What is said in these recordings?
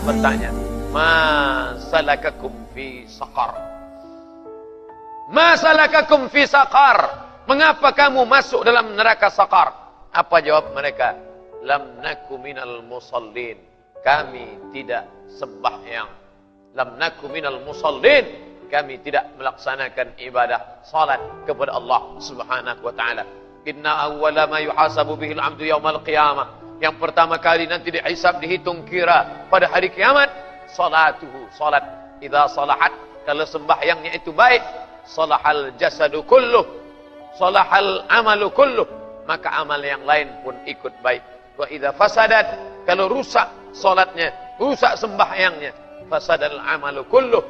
bertanya, ma salakakum fi saqar? Ma salakakum fi saqar? Mengapa kamu masuk dalam neraka saqar? Apa jawab mereka? Lam naku minal musallin. Kami tidak sembahyang. Lam naku minal musallin. Kami tidak melaksanakan ibadah salat kepada Allah Subhanahu wa taala. Inna awwala ma yuhasabu bihil 'abdu yaumal qiyamah. Yang pertama kali nanti dihisab, dihitung kira pada hari kiamat, salatuhu, salat. Idza salahat, kalau sembahyangnya itu baik, salahal jasadu kulluh, salahal amalu kulluh, maka amal yang lain pun ikut baik. Wa idza fasadat, kalau rusak salatnya, rusak sembahyangnya, fasadal amalu kulluh,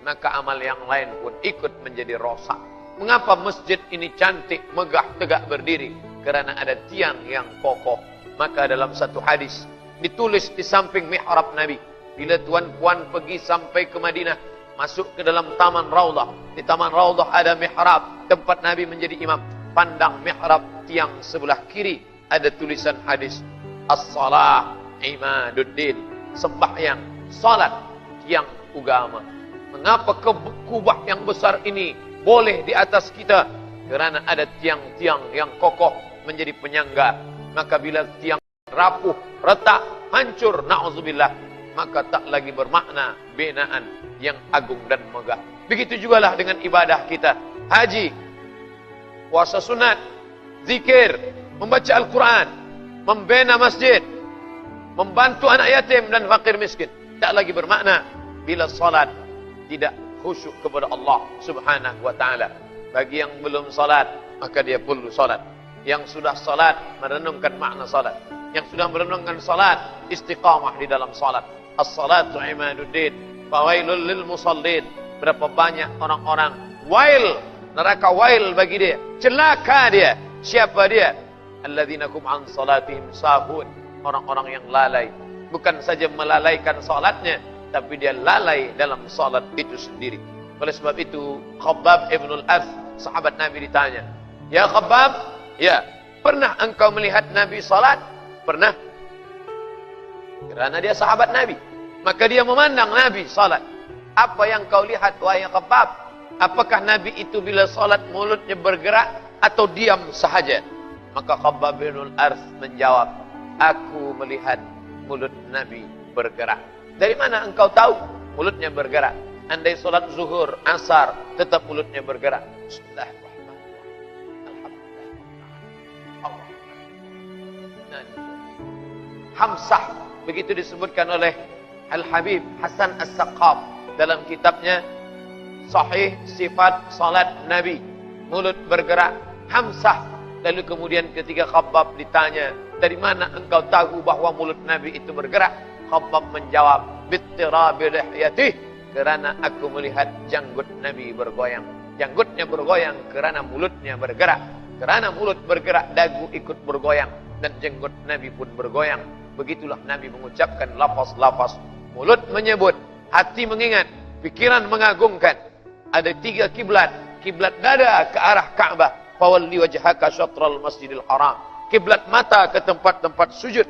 maka amal yang lain pun ikut menjadi rosak. Mengapa masjid ini cantik, megah, tegak berdiri? Karena ada tiang yang kokoh. Maka dalam satu hadis ditulis di samping mihrab Nabi, bila tuan-puan pergi sampai ke Madinah, masuk ke dalam taman Raudhah. Di taman Raudhah ada mihrab, tempat Nabi menjadi imam. Pandang mihrab tiang sebelah kiri, ada tulisan hadis, as-salah imaduddin, sembahyang, salat, tiang agama. Mengapa kubah yang besar ini boleh di atas kita? Kerana ada tiang-tiang yang kokoh menjadi penyangga. Maka bila tiang rapuh, retak, hancur, na'udzubillah, maka tak lagi bermakna binaan yang agung dan megah. Begitu jugalah dengan ibadah kita. Haji, puasa sunat, zikir, membaca Al-Quran, membina masjid, membantu anak yatim dan fakir miskin. Tak lagi bermakna bila salat tidak khusyuk kepada Allah Subhanahu wa taala. Bagi yang belum salat, maka dia perlu salat. Yang sudah salat, merenungkan makna salat. Yang sudah merenungkan salat, istiqamah di dalam salat. As-salatu imaduddin, fawailul lil musallin. Berapa banyak orang-orang wail, neraka wail bagi dia, celaka dia. Siapa dia? Alladzina hum an salatihim sahun, orang-orang yang lalai. Bukan saja melalaikan salatnya, tapi dia lalai dalam salat itu sendiri. Oleh sebab itu, Khabbab ibn al-Arth, sahabat Nabi, ditanya, ya Khabbab, ya, pernah engkau melihat Nabi salat? Pernah. Kerana dia sahabat Nabi, maka dia memandang Nabi salat. Apa yang kau lihat, wahai Khabbab? Apakah Nabi itu bila salat mulutnya bergerak atau diam sahaja? Maka Khabbab ibn al-Arth menjawab, aku melihat mulut Nabi bergerak. Dari mana engkau tahu mulutnya bergerak? Andai solat zuhur, asar, tetap mulutnya bergerak. Bismillahirrahmanirrahim. Alhamdulillah. Hamsah, begitu disebutkan oleh Al-Habib Hasan As-Saqaf dalam kitabnya Sahih Sifat Salat Nabi. Mulut bergerak, hamsah. Lalu kemudian ketika Khabbab ditanya, dari mana engkau tahu bahawa mulut Nabi itu bergerak? Khabbab menjawab, bittirabi lihyatih, kerana aku melihat janggut Nabi bergoyang. Janggutnya bergoyang kerana mulutnya bergerak. Kerana mulut bergerak, dagu ikut bergoyang, dan janggut Nabi pun bergoyang. Begitulah Nabi mengucapkan lafaz-lafaz. Mulut menyebut, hati mengingat, pikiran mengagungkan. Ada 3 kiblat. Kiblat dada ke arah Ka'bah, fawalli wajhaka syatral masjidil haram. Kiblat mata ke tempat-tempat sujud,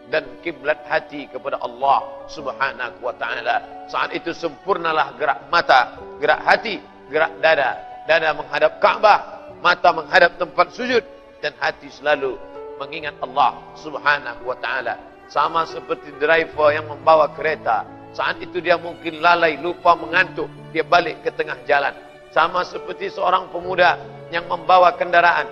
dan kiblat hati kepada Allah Subhanahu wa taala. Saat itu sempurnalah gerak mata, gerak hati, gerak dada. Dada menghadap Ka'bah, mata menghadap tempat sujud, dan hati selalu mengingat Allah Subhanahu wa taala. Sama seperti driver yang membawa kereta. Saat itu dia mungkin lalai, lupa, mengantuk, dia balik ke tengah jalan. Sama seperti seorang pemuda yang membawa kendaraan.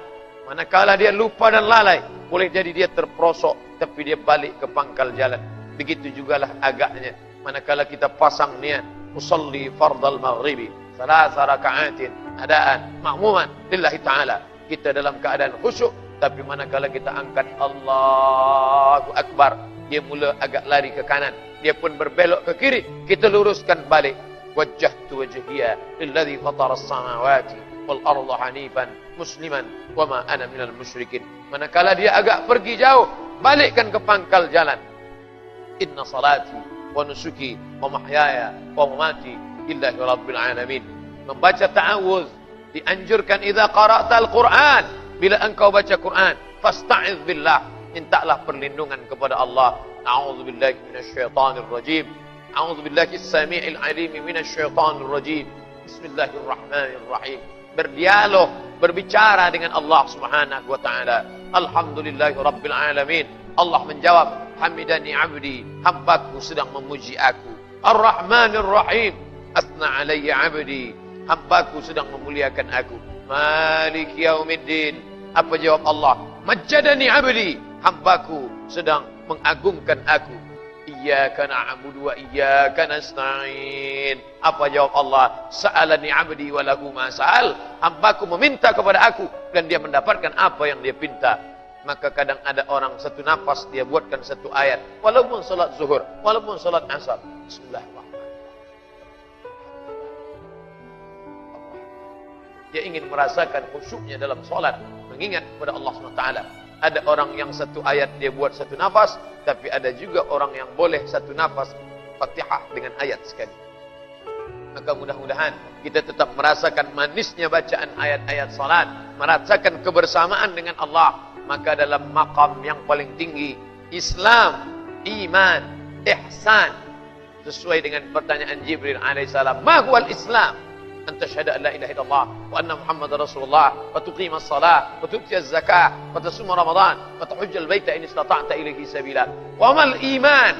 Manakala dia lupa dan lalai, boleh jadi dia terperosok, tapi dia balik ke pangkal jalan. Begitu jugalah agaknya manakala kita pasang niat usalli fardal maghribi salasa raka'atin adaan ma'muman lillahi ta'ala, kita dalam keadaan khusyuk. Tapi manakala kita angkat Allahu Akbar, dia mula agak lari ke kanan, dia pun berbelok ke kiri, kita luruskan balik. Wajjahtu wajhiya lilladzi fatara as-samawati wal arda hanifan musliman wa ma ana minal musyrikin. Manakala dia agak pergi jauh, balikkan ke pangkal jalan. Inna salati wa nusuki wa mahyaya wa mamati lillahi rabbil alamin. Membaca ta'awuz dianjurkan idza qara'tal Qur'an. Bila engkau baca Quran, fasta'iz billah, mintalah perlindungan kepada Allah. A'udzubillahi minasyaitonir rajim. A'udzubillahi as-sami'il 'alim minasyaitonir rajim. Bismillahirrahmanirrahim. Berdialog, berbicara dengan Allah Subhanahu wa taala. Alhamdulillahirabbil alamin. Allah menjawab, hamidani 'abdi, hambaku sedang memuji aku. Ar-Rahmanir Rahim, asna 'alayya 'abdi, hambaku sedang memuliakan aku. Maliki yaumiddin. Apa jawab Allah? Majjadani 'abdi, hambaku sedang mengagungkan aku. Iyyaka na'budu wa iyyaka nasta'in. Apa jawab Allah? Sa'alani 'abdi wa lahu ma sa'al. Hambaku meminta kepada aku dan dia mendapatkan apa yang dia pinta. Maka kadang ada orang satu nafas dia buatkan satu ayat, walaupun salat zuhur, walaupun salat asar. Bismillahirrahmanirrahim. Dia ingin merasakan khusyuknya dalam salat, mengingat kepada Allah SWT. Ada orang yang satu ayat dia buat satu nafas, tapi ada juga orang yang boleh satu nafas Fatihah dengan ayat sekali. Maka mudah-mudahan kita tetap merasakan manisnya bacaan ayat-ayat salat, merasakan kebersamaan dengan Allah. Maka dalam maqam yang paling tinggi, Islam, iman, ihsan, sesuai dengan pertanyaan Jibril alaihissalam, ma huwal Islam? أن تشهد أن لا إله إلا الله وأن محمد رسول الله وتقيم الصلاة وتؤتي الزكاة وتصوم رمضان وتحج البيت إن استطعت إليه سبيلا وما الإيمان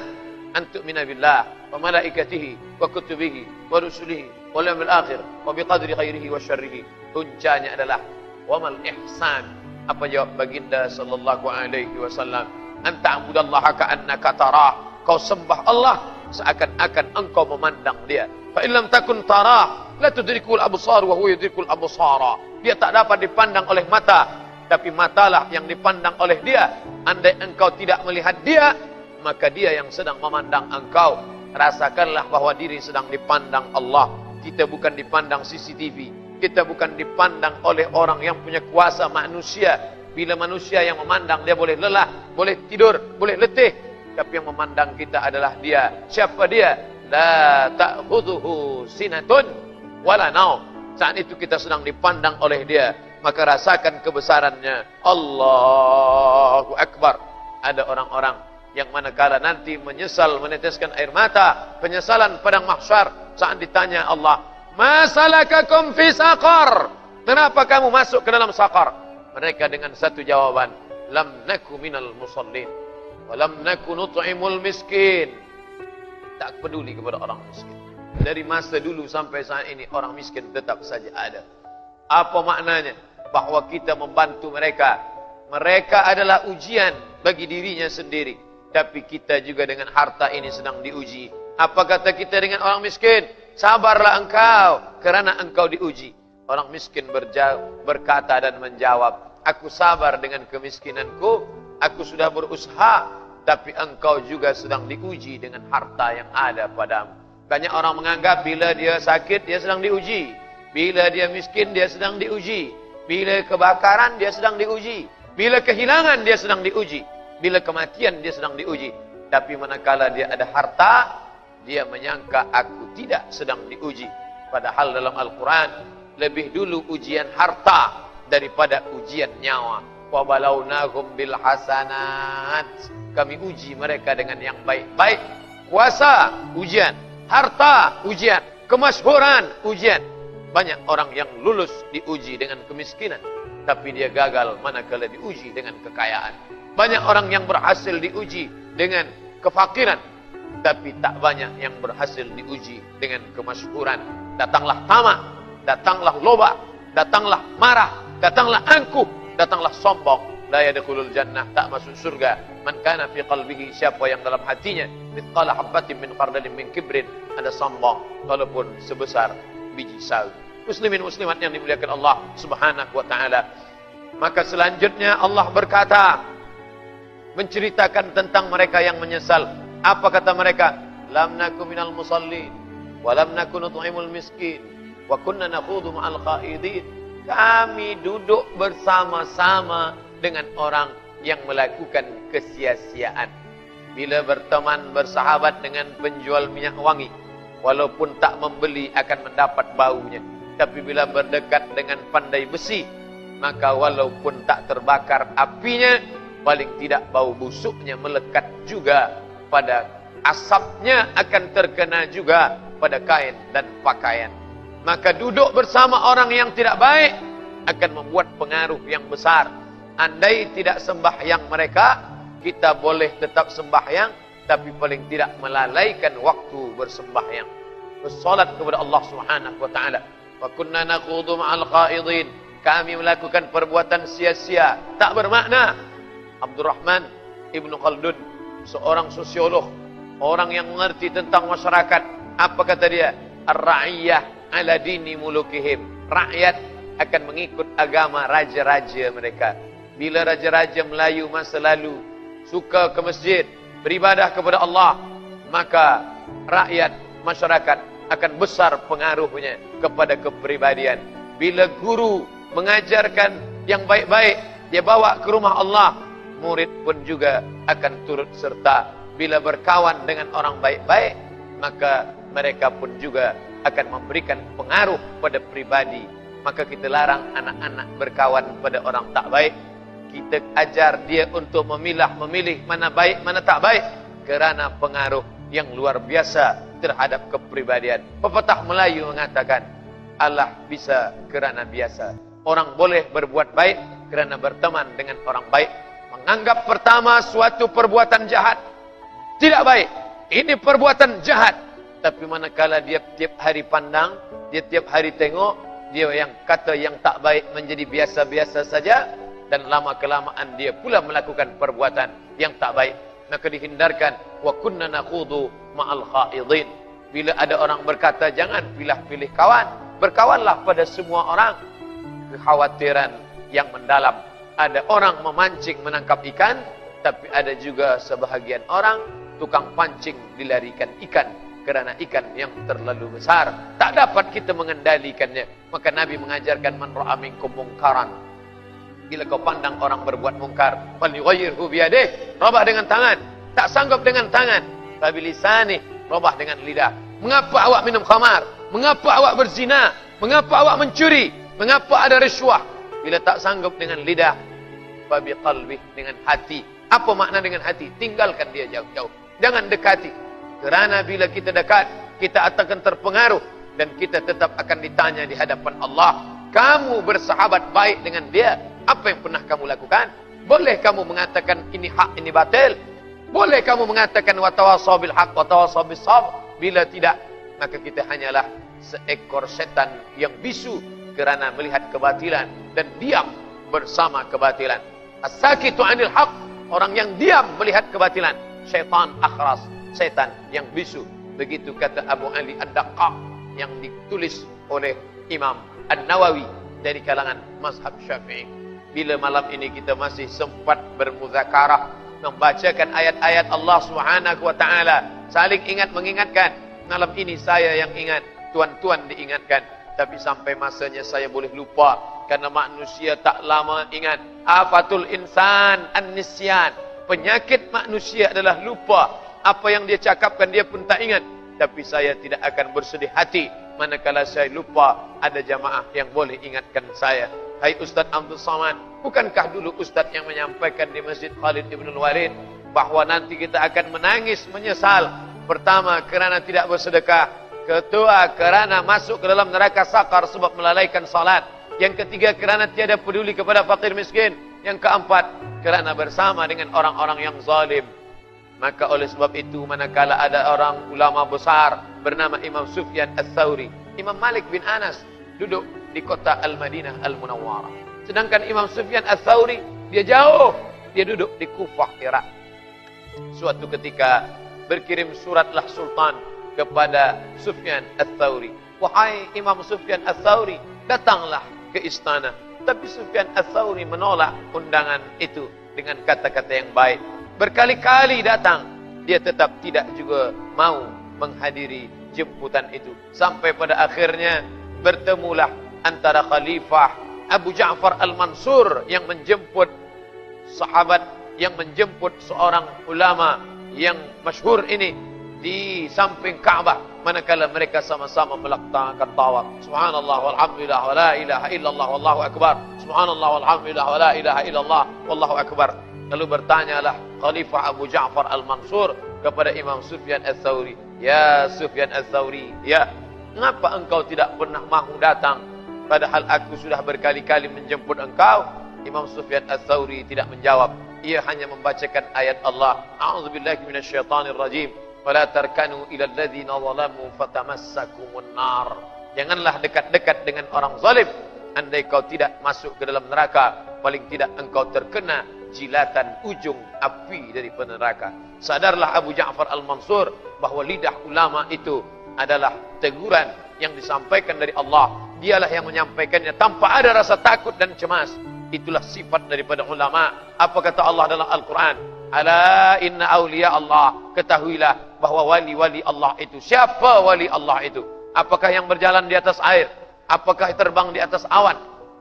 أن تؤمن بالله وملائكته وكتبه ورسله واليوم الآخر وبقدر خيره وشره. Puncanya adalah وما الإحسان. Apa jawab baginda sallallahu alaihi wasallam? An ta'budallaha ka'annaka tarah. Kau sembah Allah seakan-akan engkau memandang dia. Fa illam takun tarah la tudrikul absar wa huwa yudrikul absara. Dia tak dapat dipandang oleh mata, tapi matalah yang dipandang oleh dia. Andai engkau tidak melihat dia, maka dia yang sedang memandang engkau. Rasakanlah bahwa diri sedang dipandang Allah. Kita bukan dipandang CCTV. Kita bukan dipandang oleh orang yang punya kuasa manusia. Bila manusia yang memandang, dia boleh lelah, boleh tidur, boleh letih. Tapi yang memandang kita adalah dia. Siapa dia? La ta'khudhuhu sinatun wala naum. Saat itu kita sedang dipandang oleh dia. Maka rasakan kebesarannya. Allahu Akbar. Ada orang-orang yang manakala nanti menyesal meneteskan air mata, penyesalan padang mahsyar saat ditanya Allah, ma salakakum fi saqar? Kenapa kamu masuk ke dalam saqar? Mereka dengan satu jawaban, lam naku minal musallin wa lam naku nut'imul miskin. Tak peduli kepada orang miskin. Dari masa dulu sampai saat ini orang miskin tetap saja ada. Apa maknanya? Bahwa kita membantu mereka. Mereka adalah ujian bagi dirinya sendiri. Tapi kita juga dengan harta ini sedang diuji. Apa kata kita dengan orang miskin? Sabarlah engkau, kerana engkau diuji. Orang miskin berkata dan menjawab, aku sabar dengan kemiskinanku, aku sudah berusaha, tapi engkau juga sedang diuji dengan harta yang ada padamu. Banyak orang menganggap bila dia sakit, dia sedang diuji. Bila dia miskin, dia sedang diuji. Bila kebakaran, dia sedang diuji. Bila kehilangan, dia sedang diuji. Bila kematian, dia sedang diuji. Tapi manakala dia ada harta, dia menyangka aku tidak sedang diuji. Padahal dalam Al-Quran, lebih dulu ujian harta daripada ujian nyawa. وَبَلَوْنَاهُمْ بِالْحَسَنَاتِ. Kami uji mereka dengan yang baik-baik. Kuasa, ujian. Harta, ujian. Kemasyhuran, ujian. Banyak orang yang lulus diuji dengan kemiskinan, tapi dia gagal manakala diuji dengan kekayaan. Banyak orang yang berhasil diuji dengan kefakiran, tapi tak banyak yang berhasil diuji dengan kemasyhuran. Datanglah tamak, datanglah loba, datanglah marah, datanglah angkuh, datanglah sombong. La yadkhulul jannah, tak masuk surga. Man kana fi qalbihi, siapa yang dalam hatinya mithqala habatin min khardalin min kibrin, ada sombong walaupun sebesar biji sawi. Muslimin muslimat yang dimuliakan Allah Subhanahu wa taala. Maka selanjutnya Allah berkata, menceritakan tentang mereka yang menyesal. Apa kata mereka? Lam naku minal musallin wa lam naku nut'imul miskin wa kunna nakhudhu ma'al qaidin. Kami duduk bersama-sama dengan orang yang melakukan kesia-siaan. Bila berteman bersahabat dengan penjual minyak wangi, walaupun tak membeli akan mendapat baunya. Tapi bila berdekat dengan pandai besi, maka walaupun tak terbakar apinya, paling tidak bau busuknya melekat juga pada asapnya akan terkena juga pada kain dan pakaian. Maka duduk bersama orang yang tidak baik akan membuat pengaruh yang besar. Andai tidak sembahyang mereka, kita boleh tetap sembahyang, tapi paling tidak melalaikan waktu bersembahyang, bersolat kepada Allah Subhanahu wa taala. Wa kunna naqudu ma'al qaidin, kami melakukan perbuatan sia-sia, tak bermakna. Abdurrahman Ibn Khaldun, seorang sosiolog, orang yang mengerti tentang masyarakat, apa kata dia? Ar-ra'iyah ala dini mulukihim. Rakyat akan mengikut agama raja-raja mereka. Bila raja-raja Melayu masa lalu suka ke masjid, beribadah kepada Allah, maka rakyat, masyarakat akan besar pengaruhnya kepada kepribadian. Bila guru mengajarkan yang baik-baik, dia bawa ke rumah Allah, murid pun juga akan turut serta. Bila berkawan dengan orang baik-baik, maka mereka pun juga akan memberikan pengaruh pada pribadi. Maka kita larang anak-anak berkawan pada orang tak baik. Kita ajar dia untuk memilih mana baik, mana tak baik, kerana pengaruh yang luar biasa terhadap kepribadian. Pepatah Melayu mengatakan, Allah bisa kerana biasa. Orang boleh berbuat baik kerana berteman dengan orang baik. Menganggap pertama suatu perbuatan jahat tidak baik, ini perbuatan jahat. Tapi manakala dia tiap hari pandang, dia tiap hari tengok, dia yang kata yang tak baik menjadi biasa-biasa saja, dan lama-kelamaan dia pula melakukan perbuatan yang tak baik. Maka dihindarkan. Wa kunna nakhudu ma'al khaidin. Bila ada orang berkata jangan pilih-pilih kawan, berkawanlah pada semua orang. Kekhawatiran yang mendalam. Ada orang memancing menangkap ikan, tapi ada juga sebahagian orang tukang pancing dilarikan ikan, kerana ikan yang terlalu besar tak dapat kita mengendalikannya. Maka Nabi mengajarkan, man ra'a minkum mungkaran, bila kau pandang orang berbuat mungkar, falyughayyirhu biyadihi, robah dengan tangan. Tak sanggup dengan tangan, fabilisani, robah dengan lidah. Mengapa awak minum khamar? Mengapa awak berzina? Mengapa awak mencuri? Mengapa ada risuah? Bila tak sanggup dengan lidah, fabiqalbih, dengan hati. Apa makna dengan hati? Tinggalkan dia jauh-jauh, jangan dekati. Kerana bila kita dekat, kita akan terpengaruh, dan kita tetap akan ditanya di hadapan Allah. Kamu bersahabat baik dengan dia, apa yang pernah kamu lakukan? Boleh kamu mengatakan ini hak, ini batil? Boleh kamu mengatakan wa tawasaw bil haq wa tawasaw bis sabr? Bila tidak, maka kita hanyalah seekor setan yang bisu kerana melihat kebatilan dan diam bersama kebatilan. As-sakitu 'anil haq, orang yang diam melihat kebatilan. Syaitan akhras, setan yang bisu. Begitu kata Abu Ali Ad-Daqqaq yang ditulis oleh Imam An-Nawawi dari kalangan mazhab Syafi'i. Bila malam ini kita masih sempat bermuzakarah, membacakan ayat-ayat Allah Subhanahu wa taala, saling ingat mengingatkan. Malam ini saya yang ingat, tuan-tuan diingatkan, tapi sampai masanya saya boleh lupa, karena manusia tak lama ingat. Afatul insan an-nisyan, penyakit manusia adalah lupa. Apa yang dia cakapkan dia pun tak ingat. Tapi saya tidak akan bersedih hati manakala saya lupa ada jamaah yang boleh ingatkan saya. Hai Ustaz Abdul Samad, bukankah dulu Ustaz yang menyampaikan di Masjid Khalid Ibn Walid bahawa nanti kita akan menangis menyesal? Pertama, kerana tidak bersedekah. Kedua, kerana masuk ke dalam neraka sakar sebab melalaikan salat. Yang ketiga, kerana tiada peduli kepada fakir miskin. Yang keempat, kerana bersama dengan orang-orang yang zalim. Maka oleh sebab itu, manakala ada orang ulama besar bernama Imam Sufyan Ats-Tsauri, Imam Malik bin Anas duduk di kota Al-Madinah Al-Munawwarah. Sedangkan Imam Sufyan Ats-Tsauri, dia jauh, dia duduk di Kufah, Irak. Suatu ketika berkirim suratlah sultan kepada Sufyan Ats-Tsauri. Wahai Imam Sufyan Ats-Tsauri, datanglah ke istana. Tapi Sufyan Ats-Tsauri menolak undangan itu dengan kata-kata yang baik. Berkali-kali datang, dia tetap tidak juga mau menghadiri jemputan itu. Sampai pada akhirnya bertemulah antara Khalifah Abu Ja'far Al-Mansur yang menjemput sahabat, yang menjemput seorang ulama yang masyhur ini di samping Ka'bah, manakala mereka sama-sama melaksanakan tawaf. Subhanallah walhamdulillah wa la ilaha illallah wallahu akbar. Subhanallah walhamdulillah wa la ilaha illallah wallahu akbar. Lalu bertanyalah Khalifah Abu Ja'far Al-Mansur kepada Imam Sufyan Ats-Tsauri, "Ya Sufyan Ats-Tsauri, ya, mengapa engkau tidak pernah mahu datang padahal aku sudah berkali-kali menjemput engkau?" Imam Sufyan Ats-Tsauri tidak menjawab. Ia hanya membacakan ayat Allah, "A'udzubillahi minasyaitonirrajim, wa la tarkanu ilal ladzina zalamu fatamassakumun nar." Janganlah dekat-dekat dengan orang zalim, andai kau tidak masuk ke dalam neraka, paling tidak engkau terkena jilatan ujung api dari neraka. Sadarlah Abu Ja'far Al-Mansur bahawa lidah ulama itu adalah teguran yang disampaikan dari Allah. Dialah yang menyampaikannya tanpa ada rasa takut dan cemas. Itulah sifat daripada ulama. Apa kata Allah dalam Al-Quran? Ala inna awliya Allah. Ketahuilah bahawa wali-wali Allah itu. Siapa wali Allah itu? Apakah yang berjalan di atas air? Apakah terbang di atas awan?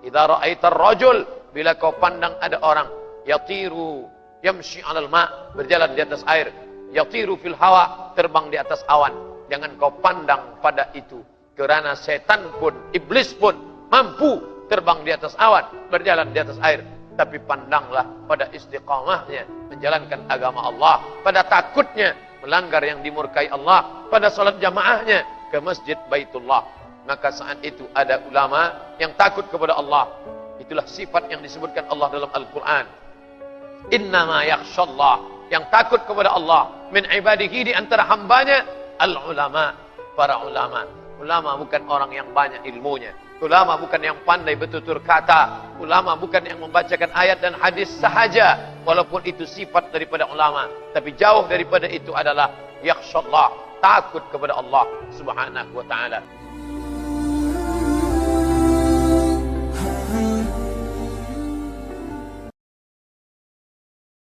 Idza ra'aitar rajul, bila kau pandang ada orang yatiru yamshi 'alal ma', berjalan di atas air, yatiru fil hawa, terbang di atas awan, jangan kau pandang pada itu, kerana setan pun, iblis pun mampu terbang di atas awan, berjalan di atas air. Tapi pandanglah pada istiqamahnya menjalankan agama Allah, pada takutnya melanggar yang dimurkai Allah, pada salat jamaahnya ke masjid Baitullah. Maka saat itu ada ulama yang takut kepada Allah. Itulah sifat yang disebutkan Allah dalam Al-Quran. Innama yakhshallah, yang takut kepada Allah min ibadihi, di antara hambanya, al-ulama, para ulama. Ulama bukan orang yang banyak ilmunya. Ulama bukan yang pandai bertutur kata. Ulama bukan yang membacakan ayat dan hadis sahaja, walaupun itu sifat daripada ulama. Tapi jauh daripada itu adalah yakhshallah, takut kepada Allah Subhanahu wa ta'ala.